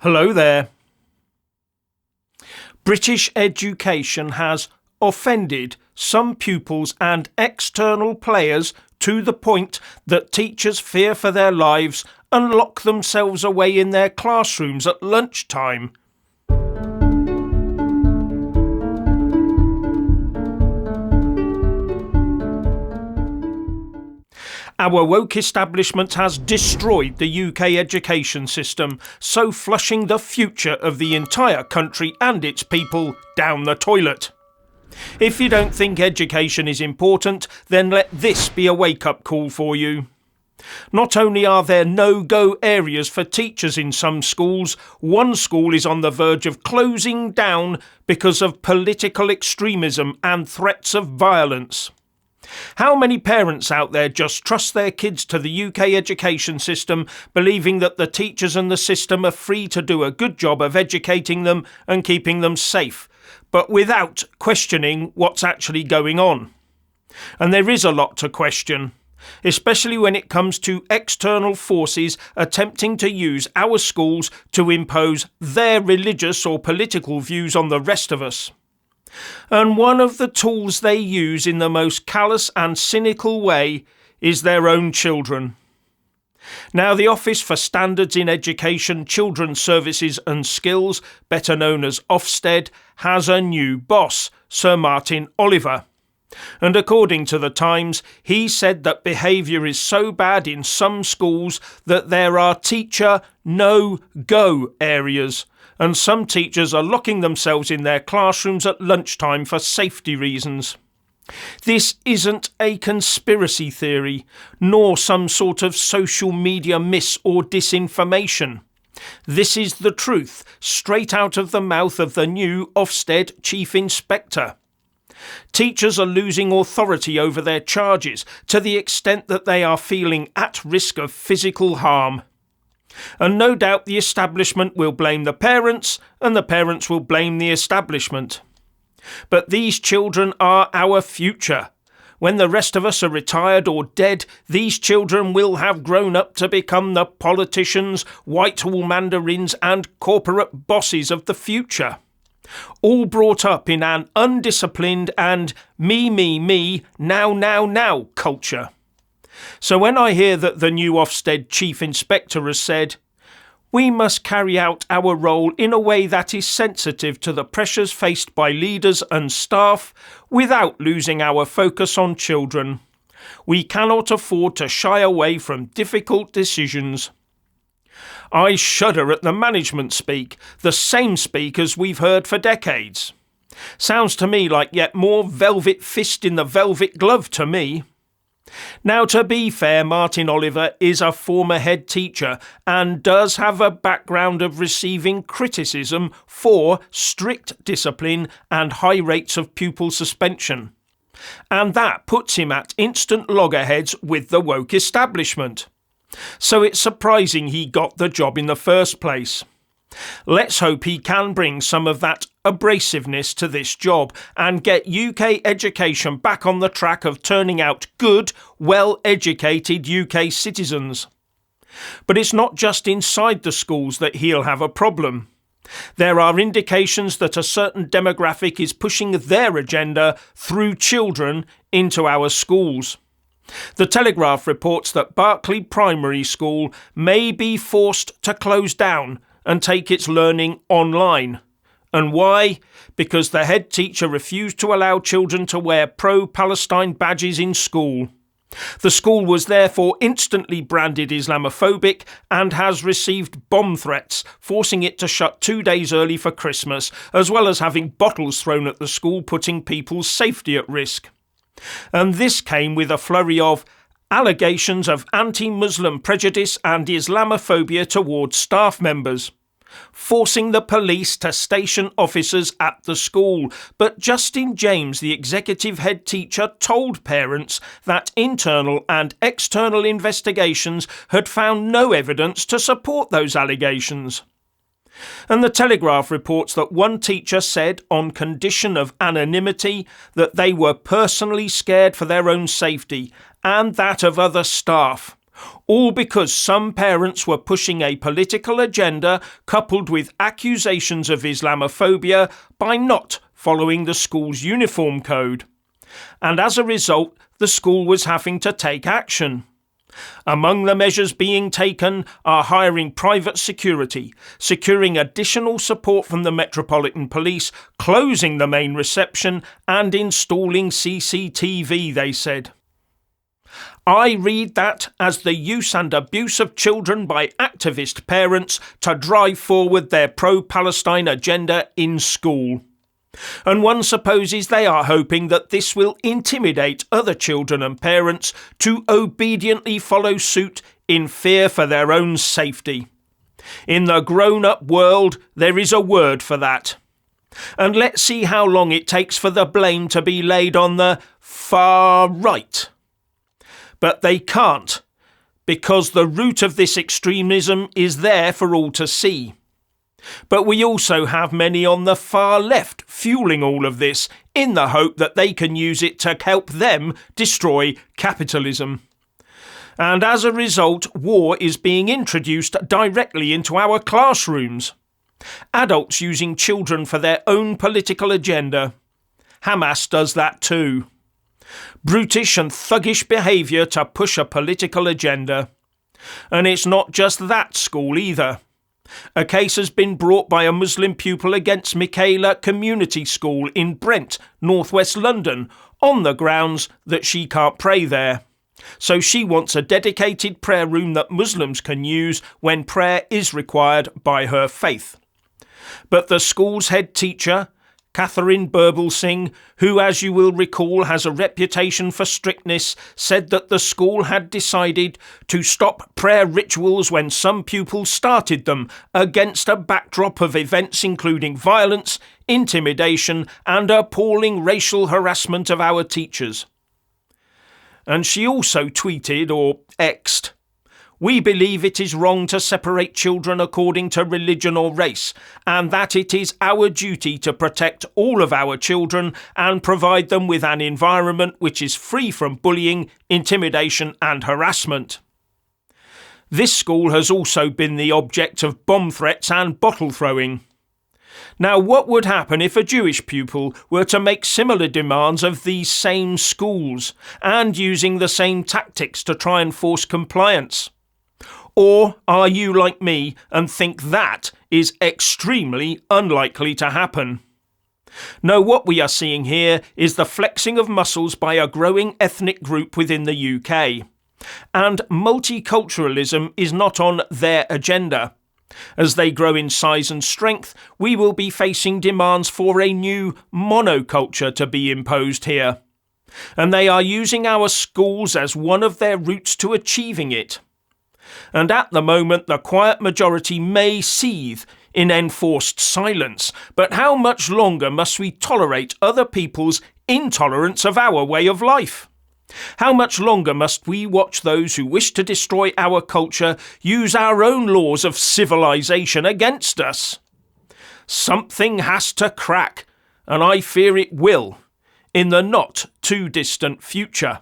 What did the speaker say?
Hello there. British education has offended some pupils and external players to the point that teachers fear for their lives and lock themselves away in their classrooms at lunchtime. Our woke establishment has destroyed the UK education system, so flushing the future of the entire country and its people down the toilet. If you don't think education is important, then let this be a wake-up call for you. Not only are there no-go areas for teachers in some schools, one school is on the verge of closing down because of political extremism and threats of violence. How many parents out there just trust their kids to the UK education system, believing that the teachers and the system are free to do a good job of educating them and keeping them safe, but without questioning what's actually going on? And there is a lot to question, especially when it comes to external forces attempting to use our schools to impose their religious or political views on the rest of us. And one of the tools they use in the most callous and cynical way is their own children. Now, the Office for Standards in Education, Children's Services and Skills, better known as Ofsted, has a new boss, Sir Martin Oliver. And according to the Times, he said that behaviour is so bad in some schools that there are teacher no-go areas, and some teachers are locking themselves in their classrooms at lunchtime for safety reasons. This isn't a conspiracy theory, nor some sort of social media mis- or disinformation. This is the truth, straight out of the mouth of the new Ofsted Chief Inspector. Teachers are losing authority over their charges to the extent that they are feeling at risk of physical harm. And no doubt the establishment will blame the parents, and the parents will blame the establishment. But these children are our future. When the rest of us are retired or dead, these children will have grown up to become the politicians, Whitehall mandarins and corporate bosses of the future. All brought up in an undisciplined and me, now culture. So when I hear that the new Ofsted Chief Inspector has said, "We must carry out our role in a way that is sensitive to the pressures faced by leaders and staff without losing our focus on children. We cannot afford to shy away from difficult decisions." I shudder at the management speak, the same speak as we've heard for decades. Sounds to me like yet more velvet fist in the velvet glove to me. Now, to be fair, Martin Oliver is a former head teacher and does have a background of receiving criticism for strict discipline and high rates of pupil suspension. And that puts him at instant loggerheads with the woke establishment. So it's surprising he got the job in the first place. Let's hope he can bring some of that abrasiveness to this job and get UK education back on the track of turning out good, well-educated UK citizens. But it's not just inside the schools that he'll have a problem. There are indications that a certain demographic is pushing their agenda through children into our schools. The Telegraph reports that Berkeley Primary School may be forced to close down and take its learning online. And why? Because the head teacher refused to allow children to wear pro-Palestine badges in school. The school was therefore instantly branded Islamophobic and has received bomb threats, forcing it to shut 2 days early for Christmas, as well as having bottles thrown at the school, putting people's safety at risk. And this came with a flurry of allegations of anti-Muslim prejudice and Islamophobia towards staff members, forcing the police to station officers at the school. But Justin James, the executive head teacher, told parents that internal and external investigations had found no evidence to support those allegations. And the Telegraph reports that one teacher said, on condition of anonymity, that they were personally scared for their own safety and that of other staff, All because some parents were pushing a political agenda coupled with accusations of Islamophobia by not following the school's uniform code. And as a result, the school was having to take action. Among the measures being taken are hiring private security, securing additional support from the Metropolitan Police, closing the main reception and installing CCTV, they said. I read that as the use and abuse of children by activist parents to drive forward their pro-Palestine agenda in school. And one supposes they are hoping that this will intimidate other children and parents to obediently follow suit in fear for their own safety. In the grown-up world, there is a word for that. And let's see how long it takes for the blame to be laid on the far right. But they can't, because the root of this extremism is there for all to see. But we also have many on the far left fueling all of this in the hope that they can use it to help them destroy capitalism. And as a result, war is being introduced directly into our classrooms. Adults using children for their own political agenda. Hamas does that too. Brutish and thuggish behaviour to push a political agenda. And it's not just that school either. A case has been brought by a Muslim pupil against Michaela Community School in Brent, northwest London, on the grounds that she can't pray there. So she wants a dedicated prayer room that Muslims can use when prayer is required by her faith. But the school's head teacher, Catherine Burblesing, who, as you will recall, has a reputation for strictness, said that the school had decided to stop prayer rituals when some pupils started them against a backdrop of events including violence, intimidation and appalling racial harassment of our teachers. And she also tweeted or X'd, "We believe it is wrong to separate children according to religion or race, and that it is our duty to protect all of our children and provide them with an environment which is free from bullying, intimidation and harassment." This school has also been the object of bomb threats and bottle throwing. Now, what would happen if a Jewish pupil were to make similar demands of these same schools and using the same tactics to try and force compliance? Or are you like me and think that is extremely unlikely to happen? No, what we are seeing here is the flexing of muscles by a growing ethnic group within the UK. And multiculturalism is not on their agenda. As they grow in size and strength, we will be facing demands for a new monoculture to be imposed here. And they are using our schools as one of their routes to achieving it. And at the moment, the quiet majority may seethe in enforced silence. But how much longer must we tolerate other people's intolerance of our way of life? How much longer must we watch those who wish to destroy our culture use our own laws of civilization against us? Something has to crack, and I fear it will, in the not too distant future.